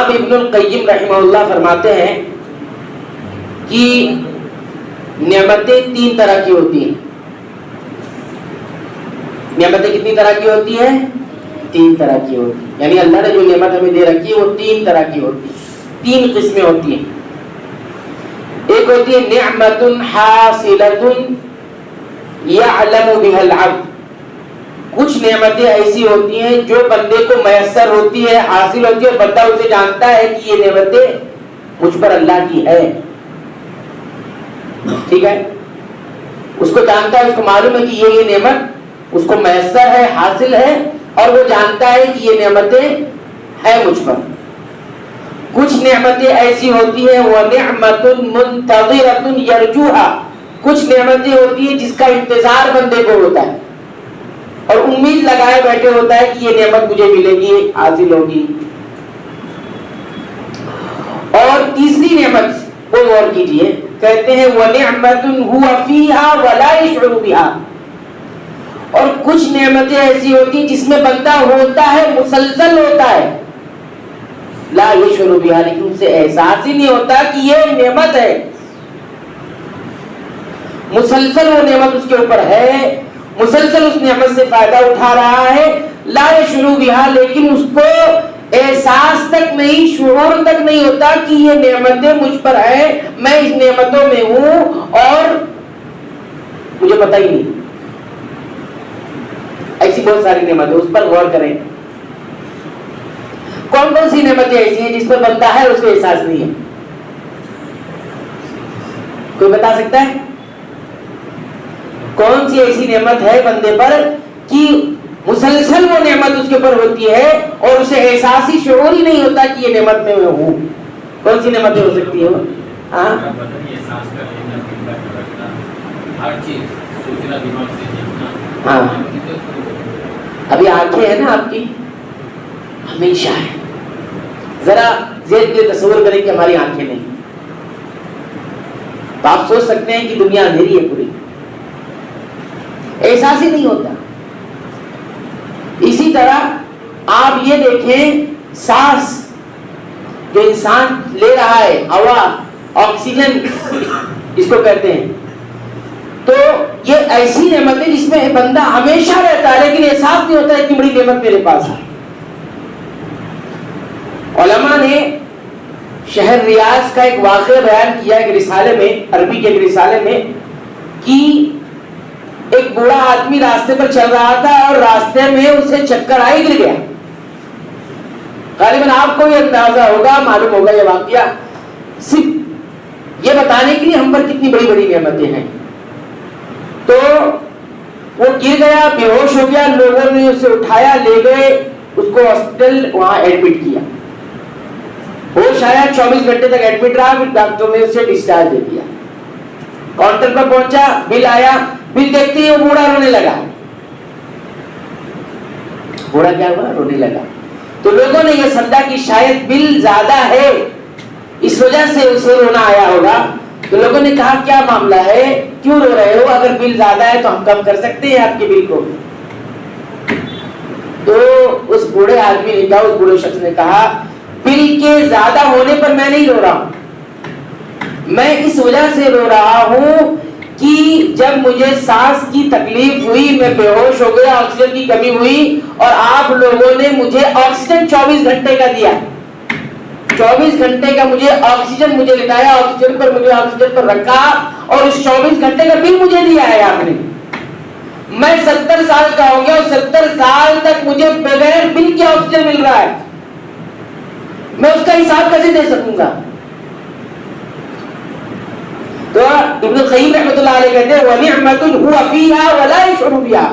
امام ابن القیم رحمہ اللہ فرماتے ہیں کہ نعمتیں 3 طرح کی ہوتی ہیں. نعمتیں کتنی طرح کی ہوتی ہیں؟ 3 طرح کی ہوتی ہیں. یعنی اللہ نے جو نعمت ہمیں دے رکھی ہے وہ 3 طرح کی ہوتی ہے. 3 قسمیں ہوتی ہیں. ایک ہوتی ہے نعمت حاصلۃ یعلم بها العبد. کچھ نعمتیں ایسی ہوتی ہیں جو بندے کو میسر ہوتی ہے، حاصل ہوتی ہے، اور بندہ اسے جانتا ہے کہ یہ نعمتیں مجھ پر اللہ کی ہے. ٹھیک ہے، اس کو جانتا ہے، اس کو معلوم ہے کہ یہ نعمت اس کو میسر ہے، حاصل ہے، اور وہ جانتا ہے کہ یہ نعمتیں ہیں مجھ پر. کچھ نعمتیں ایسی ہوتی ہیں وہ نعمت منتظرۃ یرجوہا. کچھ نعمتیں ہوتی ہیں جس کا انتظار بندے کو ہوتا ہے اور امید لگائے بیٹھے ہوتا ہے کہ یہ نعمت مجھے ملے گی، حاصل ہوگی. اور تیسری نعمت وہ غور کیجئے، کہتے ہیں وَنِعْمَةٌ هُوَ فِيهَا وَلَا يَشْعُرُ بِهَا. اور کچھ نعمتیں ایسی ہوتی ہیں جس میں بندہ ہوتا ہے، مسلسل ہوتا ہے، لا يشعر بها، لیکن اسے احساس ہی نہیں ہوتا کہ یہ نعمت ہے. مسلسل وہ نعمت اس کے اوپر ہے، مسلسل اس نعمت سے فائدہ اٹھا رہا ہے، لا يشعر بها، لیکن اس کو احساس تک نہیں، شعور تک نہیں ہوتا کہ یہ نعمتیں مجھ پر ہیں، میں اس نعمتوں میں ہوں اور مجھے پتہ ہی نہیں. ایسی بہت ساری نعمتیں، اس پر غور کریں. کون کون سی نعمتیں ایسی ہیں جس پر بندہ ہے اس کو احساس نہیں ہے؟ کوئی بتا سکتا ہے؟ کون سی ایسی نعمت ہے بندے پر کہ مسلسل وہ نعمت اس کے اوپر ہوتی ہے اور اسے احساس ہی، شعور ہی نہیں ہوتا کہ یہ نعمت میں ہوں؟ کون سی نعمتیں ہو سکتی ہیں؟ ہاں، ابھی آنکھیں ہیں نا آپ کی، ہمیشہ ہے. ذرا ذہن کے تصور کریں کہ ہماری آنکھیں نہیں، تو آپ سوچ سکتے ہیں کہ دنیا اندھیری ہے پوری، احساس ہی نہیں ہوتا. اسی طرح آپ یہ دیکھیں، سانس جو انسان لے رہا ہے، ہوا، آکسیجن اس کو کہتے ہیں، تو یہ ایسی نعمت ہے جس میں بندہ ہمیشہ رہتا ہے لیکن احساس نہیں ہوتا اتنی بڑی نعمت میرے پاس ہے. علماء نے شہر ریاض کا ایک واقعہ بیان کیا ایک رسالے میں، عربی کے ایک رسالے میں، کہ ایک بوڑھا آدمی راستے پر چل رہا تھا اور راستے میں اسے چکر آئی، گر گیا. غالباً آپ کو یہ اندازہ ہوگا، معلوم ہوگا یہ واقعہ صرف یہ بتانے کے لیے ہم پر کتنی بڑی بڑی نعمتیں ہیں. تو وہ گر گیا، بے ہوش ہو گیا، لوگوں نے اسے اٹھایا، لے گئے، اس کو ہاسپٹل وہاں ایڈمٹ کیا. ہوش آیا، 24 گھنٹے تک ایڈمٹ رہا، پھر ڈاکٹر نے اسے ڈسچارج دے دیا. کاؤنٹر پر پہنچا، بل آیا، بل دیکھتے ہی وہ بوڑھا رونے لگا. بوڑھا کیا ہوا؟ رونے لگا. تو لوگوں نے یہ سمجھا کہ شاید بل زیادہ ہے، اس وجہ سے اسے رونا آیا ہوگا. تو لوگوں نے کہا کیا معاملہ ہے، کیوں رو رہے ہو؟ اگر بل زیادہ ہے تو ہم کم کر سکتے ہیں آپ کے بل کو. تو اس بوڑھے آدمی نے کہا، اس بوڑھے شخص نے کہا، بل کے زیادہ ہونے پر میں نہیں رو رہا ہوں، میں اس وجہ سے رو رہا ہوں کہ جب مجھے سانس کی تکلیف ہوئی، میں بے ہوش ہو گیا، آکسیجن کی کمی ہوئی، اور آپ لوگوں نے مجھے آکسیجن 24 گھنٹے کا دیا، 24 گھنٹے کا مجھے آکسیجن مجھے لٹایا، آکسیجن پر مجھے آکسیجن پر رکھا، اور اس 24 گھنٹے کا بل مجھے دیا ہے آپ نے. میں 70 سال کا ہو گیا اور 70 سال تک مجھے بغیر بل کے آکسیجن مل رہا ہے، میں اس کا حساب کیسے دے سکوں گا؟ تو ابن القیم رحمۃ اللہ علیہ کہتے ہیں وَنِعْمَةٌ هُوَ فِيهَا وَلَا يَشْعُرُ بِهَا.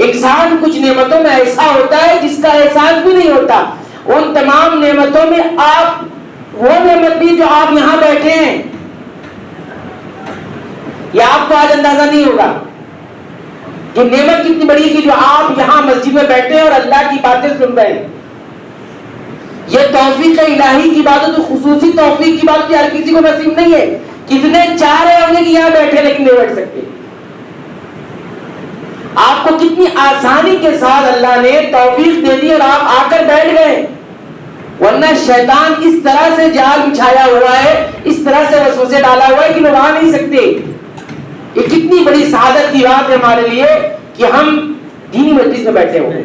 انسان کچھ نعمتوں میں ایسا ہوتا ہے جس کا احساس بھی نہیں ہوتا. ان تمام نعمتوں میں آپ وہ نعمت بھی جو آپ یہاں بیٹھے ہیں، یہ آپ کو آج اندازہ نہیں ہوگا کہ نعمت کتنی بڑی ہے کہ جو آپ یہاں مسجد میں بیٹھے ہیں اور اللہ کی باتیں سن رہے ہیں. یہ توفیق الہی کی بات ہے، تو خصوصی توفیق کی بات ہر کسی کو نصیب نہیں ہے. کتنے چاہ رہے ہوں گے کہ یہاں بیٹھے لیکن نہیں بیٹھ سکتے. آپ کو کتنی آسانی کے ساتھ اللہ نے توفیق دے دی اور آپ آ کر بیٹھ گئے. ورنہ شیطان اس طرح سے جال بچھایا ہوا ہے, اس طرح سے وسوسے ڈالا ہوا ہے کہ لوگ آ نہیں سکتے. یہ کتنی بڑی سعادت کی بات ہے ہمارے لیے کہ ہم دینی مجلس میں بیٹھے ہوئے.